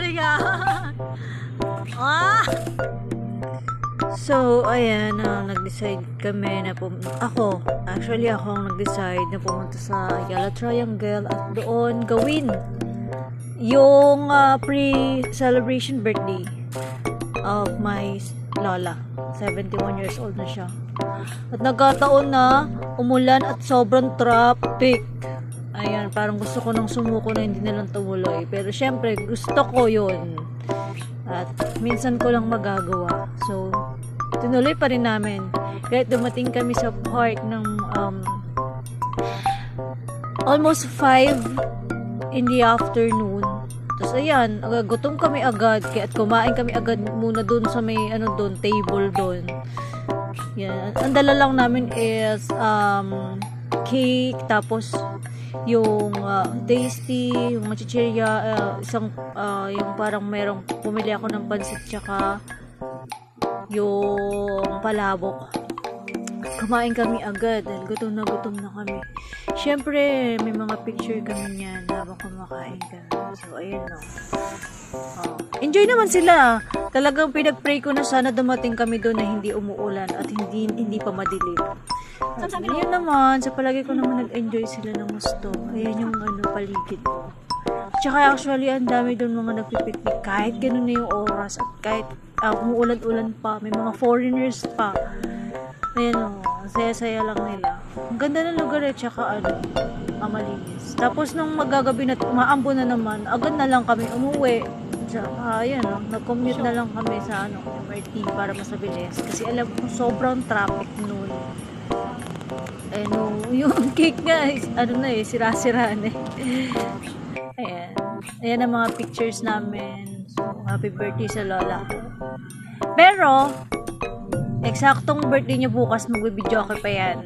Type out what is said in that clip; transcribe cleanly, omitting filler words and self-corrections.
Halika. Ah! So, ayan, nag-decide kami na ako ang nag-decide na pumunta sa Yellow Triangle at doon gawin yung pre-celebration birthday of my lola. 71 years old na siya. At nagkataon na umulan at sobrang traffic. Ayan, parang gusto ko nang sumuko na hindi na lang tumuloy. Pero syempre, gusto ko yun. At minsan ko lang magagawa. So, tinuloy pa rin namin. Kahit dumating kami sa part ng almost 5 in the afternoon. Tapos ayan, gutom kami agad. Kaya kumain kami agad muna dun sa may table dun. Yan. Ang dala lang namin is cake, tapos yung tasty, yung machichirya, yung parang merong pumili ako ng pansit tsaka yung palabok. Kumain kami agad dahil gutom na kami. Syempre, may mga picture kami niyan habang kumakain kami. So, ayun no. Enjoy naman sila. Talagang pinag-pray ko na sana dumating kami doon na hindi umuulan at hindi pa madilim. At yun naman, sa palagi ko naman nag-enjoy sila ng gusto. Ayan yung paligid ko. Tsaka actually, ang dami doon mga nagpipiknik. Kahit ganun na yung oras at kahit umuulan-ulan pa, may mga foreigners pa. Ayan o, saya-saya lang nila. Ang ganda ng lugar tsaka malinis. Tapos nung magagabi na, maambo na naman, agad na lang kami umuwi. Tsaka, ayan o, nag-commute na lang kami sa MRT para mas mabilis. Kasi alam ko, sobrang traffic noon. Yung cake nga, sira-sira na Ayan. Ayan ang mga pictures namin. So, happy birthday sa lola ko. Pero, eksaktong birthday niya bukas, magbibideo ko pa yan.